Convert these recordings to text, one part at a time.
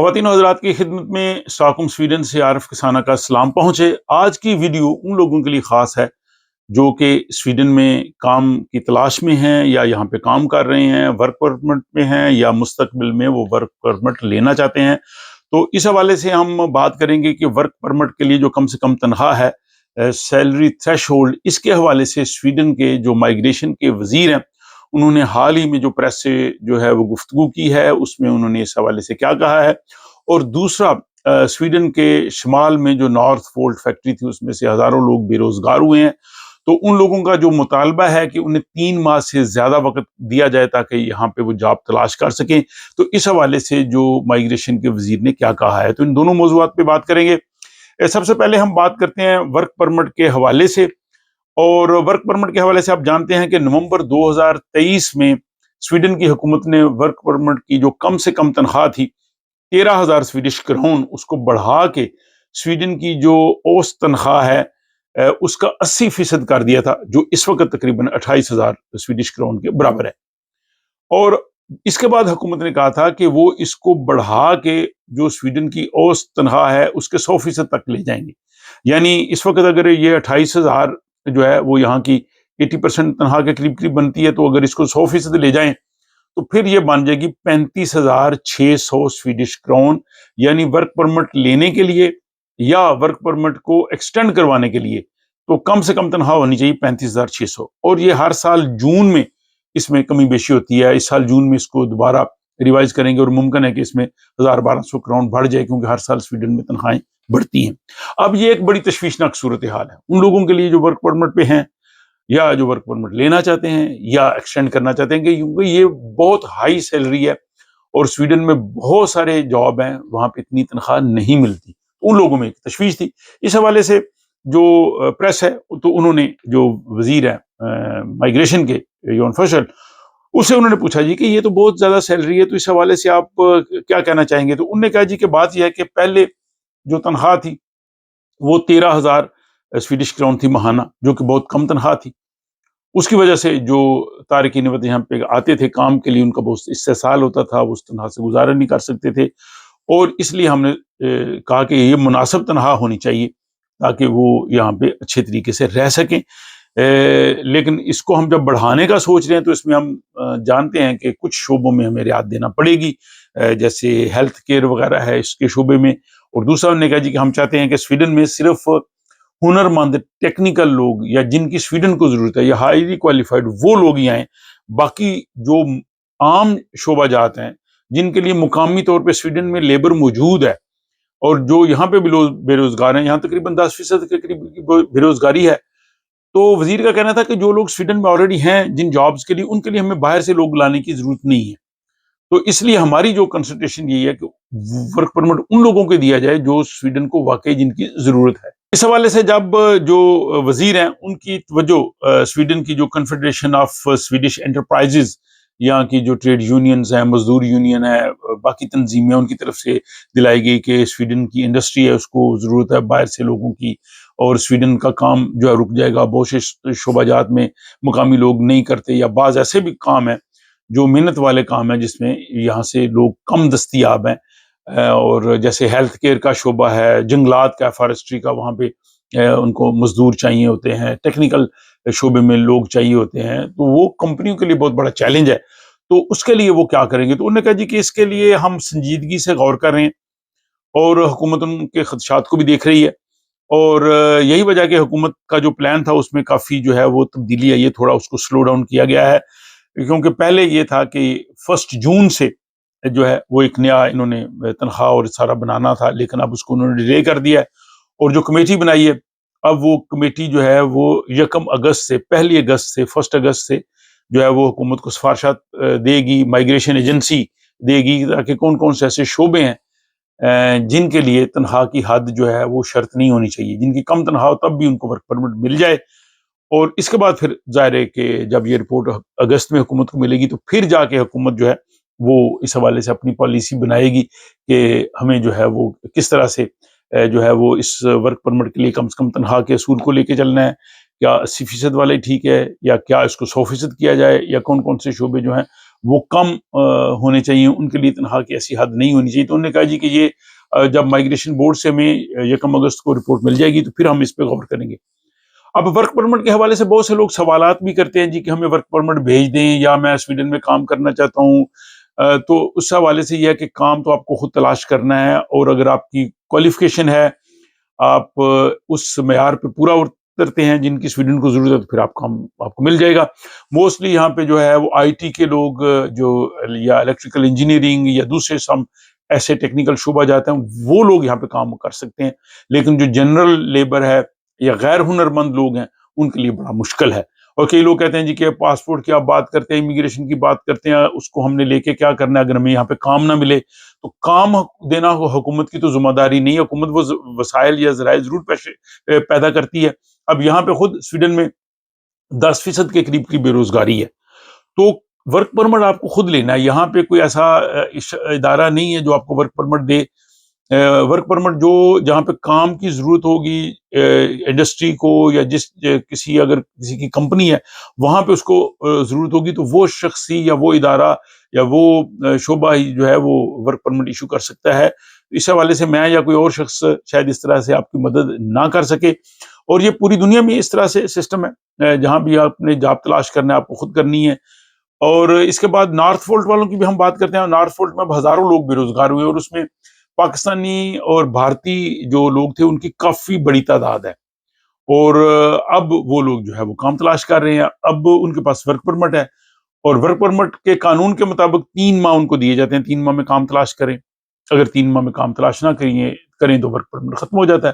ख़वातीन और हज़रात की खिदमत में स्टॉकहोम स्वीडन से आरिफ किसाना का सलाम पहुँचे। आज की वीडियो उन लोगों के लिए ख़ास है जो कि स्वीडन में काम की तलाश में हैं या यहाँ पे काम कर रहे हैं, वर्क परमिट में हैं या मुस्तकबिल में वो वर्क परमिट लेना चाहते हैं। तो इस हवाले से हम बात करेंगे कि वर्क परमिट के लिए जो कम से कम तनख्वाह है, सैलरी थ्रेशोल्ड, इसके हवाले से स्वीडन के जो माइग्रेशन के वज़ीर हैं, उन्होंने हाल ही में जो प्रेस से जो है वो गुफ्तगू की है, उसमें उन्होंने इस हवाले से क्या कहा है। और दूसरा, स्वीडन के शुमाल में जो नॉर्थ फोल्ड फैक्ट्री थी उसमें से हज़ारों लोग बेरोज़गार हुए हैं। तो उन लोगों का जो मुतालबा है कि उन्हें 3 माह से ज़्यादा वक़्त दिया जाए ताकि यहाँ पे वो जॉब तलाश कर सकें। तो इस हवाले से जो माइग्रेशन के वज़ीर ने क्या कहा है, तो इन दोनों मौज़ूआत पे बात करेंगे। सबसे पहले हम बात करते हैं वर्क परमिट के हवाले से। और वर्क परमिट के हवाले से आप जानते हैं कि नवंबर 2023 में स्वीडन की हुकूमत ने वर्क परमिट की जो कम से कम तनख्वाह थी 13,000 स्वीडिश क्रोन, उसको बढ़ा के स्वीडन की जो औसत तनख्वाह है उसका 80% कर दिया था, जो इस वक्त तकरीबन 28,000 स्वीडिश क्रोन के बराबर है। और इसके बाद हुकूमत ने कहा था कि वो इसको बढ़ा के जो स्वीडन की औसत तनख्वाह है उसके 100% तक ले जाएंगे। यानी इस वक्त अगर ये 28,000 जो है वो यहाँ की 80% तनख्वाह के करीब करीब बनती है, तो अगर इसको 100% ले जाएं तो फिर ये बन जाएगी 35,600 स्वीडिश क्रोन। यानी वर्क परमिट लेने के लिए या वर्क परमिट को एक्सटेंड करवाने के लिए तो कम से कम तनख्वाह होनी चाहिए 35,600। और ये हर साल जून में इसमें कमी बेशी होती है। इस साल जून में इसको दोबारा रिवाइज करेंगे और मुमकिन है कि इसमें 1,000-1,200 क्रोन बढ़ जाए, क्योंकि हर साल स्वीडन में तनख्वाहें बढ़ती हैं। अब ये एक बड़ी तशवीशनाक सूरत हाल है उन लोगों के लिए जो वर्क परमिट पे हैं या जो वर्क परमिट लेना चाहते हैं या एक्सटेंड करना चाहते हैं, क्योंकि ये बहुत हाई सैलरी है और स्वीडन में बहुत सारे जॉब हैं, वहां पे इतनी तनख्वाह नहीं मिलती। उन लोगों में एक तशवीश थी। इस हवाले से जो प्रेस है, तो उन्होंने जो वजीर है माइग्रेशन के, योन फसल, उससे उन्होंने पूछा जी कि ये तो बहुत ज्यादा सैलरी है, तो इस हवाले से आप क्या कहना चाहेंगे। तो उन्होंने कहा जी कि बात यह है कि पहले जो तनख्वाह थी वो 13,000 स्वीडिश क्राउन थी महाना, जो कि बहुत कम तनख्वाह थी। उसकी वजह से जो तारकीन वतन यहाँ पे आते थे काम के लिए, उनका बहुत इस्तेसाल होता था, वो उस तनख्वाह से गुजारा नहीं कर सकते थे। और इसलिए हमने कहा कि ये मुनासिब तनख्वाह होनी चाहिए ताकि वो यहाँ पे अच्छे तरीके से रह सकें। लेकिन इसको हम जब बढ़ाने का सोच रहे हैं तो इसमें हम जानते हैं कि कुछ शोबों में हमें रियायत देना पड़ेगी, जैसे हेल्थ केयर वगैरह है इसके शोबे में। और दूसरा उन्होंने कहा जी कि हम चाहते हैं कि स्वीडन में सिर्फ हुनरमंद टेक्निकल लोग या जिनकी स्वीडन को जरूरत है या हाईली क्वालिफाइड वो लोग ही आए। बाकी जो आम शोबाजात हैं जिनके लिए मुकामी तौर पे स्वीडन में लेबर मौजूद है और जो यहाँ पे भी लोग बेरोजगार हैं, यहाँ तकरीबन 10% के करीब की बेरोजगारी है। तो वजीर का कहना था कि जो लोग स्वीडन में ऑलरेडी हैं जिन जॉब्स के लिए, उनके लिए हमें बाहर से लोग लाने की जरूरत नहीं है। तो इसलिए हमारी जो कंसंट्रेशन यही है कि वर्क परमिट उन लोगों को दिया जाए जो स्वीडन को वाकई जिनकी जरूरत है। इस हवाले से जब जो वजीर हैं उनकी तवज्जो स्वीडन की जो कन्फेडरेशन ऑफ स्वीडिश एंटरप्राइजेज, यहाँ की जो ट्रेड यूनियंस हैं, मजदूर यूनियन है, बाकी तंजीमें, उनकी तरफ से दिलाई गई कि स्वीडन की इंडस्ट्री है उसको जरूरत है बाहर से लोगों की, और स्वीडन का काम जो है रुक जाएगा। बहुत से शोबाजात में मुकामी लोग नहीं करते, या बाज ऐसे भी काम है जो मेहनत वाले काम है जिसमें यहाँ से लोग कम दस्तियाब हैं। और जैसे हेल्थ केयर का शोबा है, जंगलात का, फॉरेस्ट्री का, वहाँ पे उनको मजदूर चाहिए होते हैं, टेक्निकल शोबे में लोग चाहिए होते हैं, तो वो कंपनियों के लिए बहुत बड़ा चैलेंज है। तो उसके लिए वो क्या करेंगे, तो उन्होंने कहा जी कि इसके लिए हम संजीदगी से गौर कर रहे हैं और हुकूमत उनके खदशात को भी देख रही है। और यही वजह कि हुकूमत का जो प्लान था उसमें काफ़ी जो है वो तब्दीली आई है, थोड़ा उसको स्लो डाउन किया गया है। क्योंकि पहले ये था कि 1 जून से जो है वो एक नया इन्होंने तनख्वाह और सारा बनाना था, लेकिन अब उसको उन्होंने डिले कर दिया है। और जो कमेटी बनाई है, अब वो कमेटी जो है वो 1 अगस्त से 1 अगस्त से जो है वो हुकूमत को सिफारिशात देगी, माइग्रेशन एजेंसी देगी, ताकि कौन कौन से ऐसे शोबे हैं जिनके लिए तनख्वाह की हद जो है वो शर्त नहीं होनी चाहिए, जिनकी कम तनख्वाह हो तब भी उनको वर्क परमिट मिल जाए। और इसके बाद फिर जाहिर है कि जब ये रिपोर्ट अगस्त में हुकूमत को मिलेगी तो फिर जाके हुकूमत जो है वो इस हवाले से अपनी पॉलिसी बनाएगी कि हमें जो है वो किस तरह से जो है वो इस वर्क परमिट के लिए कम से कम तनख्वाह के असूल को लेके चलना है। क्या 80% वाले ठीक है, या क्या इसको 100% किया जाए, या कौन कौन से शोबे जो हैं وہ کم ہونے چاہیے، ان کے لیے تنخواہ کی ایسی حد نہیں ہونی چاہیے۔ تو انہوں نے کہا جی کہ یہ جب مائگریشن بورڈ سے ہمیں 1 اگست کو رپورٹ مل جائے گی تو پھر ہم اس پہ غور کریں گے۔ اب ورک پرمٹ کے حوالے سے بہت سے لوگ سوالات بھی کرتے ہیں جی کہ ہمیں ورک پرمٹ بھیج دیں، یا میں سویڈن میں کام کرنا چاہتا ہوں۔ تو اس حوالے سے یہ ہے کہ کام تو آپ کو خود تلاش کرنا ہے، اور اگر آپ کی کوالیفیکیشن ہے، آپ اس معیار پہ پورا اترتے ہیں جن کی سویڈن کو ضرورت ہے، تو پھر آپ کو مل جائے گا۔ موسٹلی یہاں پہ جو ہے وہ آئی ٹی کے لوگ جو یا الیکٹریکل انجینئرنگ یا دوسرے سم ایسے ٹیکنیکل شعبہ جاتے ہیں، وہ لوگ یہاں پہ کام کر سکتے ہیں، لیکن جو جنرل لیبر ہے یا غیر ہنرمند لوگ ہیں ان کے لیے بڑا مشکل ہے۔ اور کئی لوگ کہتے ہیں جی کہ پاسپورٹ کی آپ بات کرتے ہیں، امیگریشن کی بات کرتے ہیں، اس کو ہم نے لے کے کیا کرنا ہے اگر ہمیں یہاں پہ کام نہ ملے؟ تو کام دینا حکومت کی تو ذمہ داری نہیں ہے، حکومت وہ وسائل یا ذرائع ضرور پیدا کرتی ہے۔ اب یہاں پہ خود سویڈن میں 10% کے قریب کی بے روزگاری ہے، تو ورک پرمٹ آپ کو خود لینا ہے۔ یہاں پہ کوئی ایسا ادارہ نہیں ہے جو آپ کو ورک پرمٹ دے۔ ورک پرمٹ جہاں پہ کام کی ضرورت ہوگی انڈسٹری کو، یا اگر کسی کی کمپنی ہے وہاں پہ اس کو ضرورت ہوگی، تو وہ شخصی یا وہ ادارہ یا وہ شعبہ ہی جو ہے وہ ورک پرمٹ ایشو کر سکتا ہے۔ اس حوالے سے میں یا کوئی اور شخص شاید اس طرح سے آپ کی مدد نہ کر سکے، اور یہ پوری دنیا میں اس طرح سے سسٹم ہے، جہاں بھی آپ نے جاب تلاش کرنا ہے آپ کو خود کرنی ہے۔ اور اس کے بعد نارتھ فولٹ والوں کی بھی ہم بات کرتے ہیں۔ نارتھ فولٹ میں اب ہزاروں لوگ بے روزگار ہوئے، اور اس میں پاکستانی اور بھارتی جو لوگ تھے ان کی کافی بڑی تعداد ہے، اور اب وہ لوگ جو ہے وہ کام تلاش کر رہے ہیں۔ اب ان کے پاس ورک پرمٹ ہے، اور ورک پرمٹ کے قانون کے مطابق 3 ماہ ان کو دیے جاتے ہیں، 3 ماہ میں کام تلاش کریں۔ اگر 3 ماہ میں کام تلاش نہ کریں تو ورک پرمٹ ختم ہو جاتا ہے۔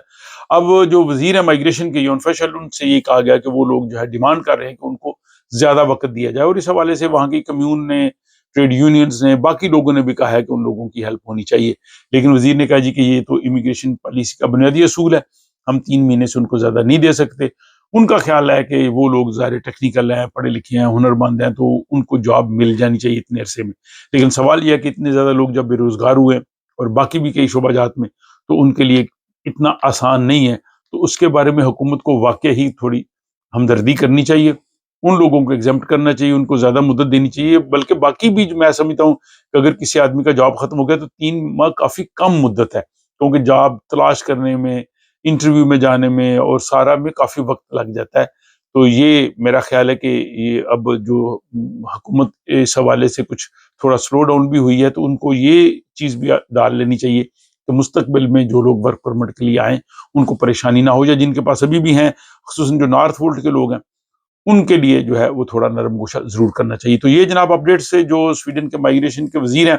اب جو وزیر ہے مائگریشن کے یون فیشل، ان سے یہ کہا گیا کہ وہ لوگ جو ہے ڈیمانڈ کر رہے ہیں کہ ان کو زیادہ وقت دیا جائے، اور اس حوالے سے وہاں کی کمیون نے، ٹریڈ یونینز نے، باقی لوگوں نے بھی کہا ہے کہ ان لوگوں کی ہیلپ ہونی چاہیے۔ لیکن وزیر نے کہا جی کہ یہ تو امیگریشن پالیسی کا بنیادی اصول ہے، ہم 3 مہینے سے ان کو زیادہ نہیں دے سکتے۔ ان کا خیال ہے کہ وہ لوگ ظاہر ٹیکنیکل ہیں، پڑھے لکھے ہیں، ہنرمند ہیں، تو ان کو جاب مل جانی چاہیے اتنے عرصے میں۔ لیکن سوال یہ ہے کہ اتنے زیادہ لوگ جب بے روزگار ہوئے، اور باقی بھی کئی شعبہ جات میں، تو ان کے لیے اتنا آسان نہیں ہے۔ تو اس کے بارے میں حکومت کو واقع ہی تھوڑی ہمدردی کرنی چاہیے، ان لوگوں کو ایگزمپٹ کرنا چاہیے، ان کو زیادہ مدد دینی چاہیے۔ بلکہ باقی بھی جو میں سمجھتا ہوں کہ اگر کسی آدمی کا جاب ختم ہو گیا تو 3 ماہ کافی کم مدت ہے، کیونکہ جاب تلاش کرنے میں، انٹرویو میں جانے میں اور سارا میں کافی وقت لگ جاتا ہے۔ تو یہ میرا خیال ہے کہ یہ اب جو حکومت اس حوالے سے کچھ تھوڑا سلو ڈاؤن بھی ہوئی ہے، تو ان کو یہ چیز بھی ڈال لینی چاہیے کہ مستقبل میں جو لوگ ورک پرمٹ کے لیے آئیں ان کو پریشانی نہ ہو جائے، جن کے پاس ابھی بھی ہیں، خصوصاً جو نارتھ وولٹ کے لوگ ہیں، ان کے لیے جو ہے وہ تھوڑا نرم گوشہ ضرور کرنا چاہیے۔ تو یہ جناب اپڈیٹ سے جو سویڈن کے مائگریشن کے وزیر ہیں،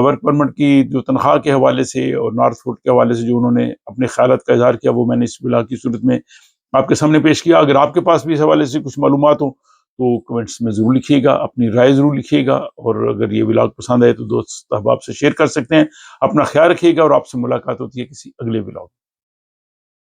ورک پرمٹ کی جو تنخواہ کے حوالے سے اور نارتھ فوڈ کے حوالے سے جو انہوں نے اپنے خیالات کا اظہار کیا، وہ میں نے اس بلاگ کی صورت میں آپ کے سامنے پیش کیا۔ اگر آپ کے پاس بھی اس حوالے سے کچھ معلومات ہوں تو کمنٹس میں ضرور لکھیے گا، اپنی رائے ضرور لکھیے گا، اور اگر یہ بلاگ پسند آئے تو دوست احباب سے شیئر کر سکتے ہیں۔ اپنا خیال رکھیے گا، اور آپ سے ملاقات ہوتی ہے کسی اگلے بلاگ۔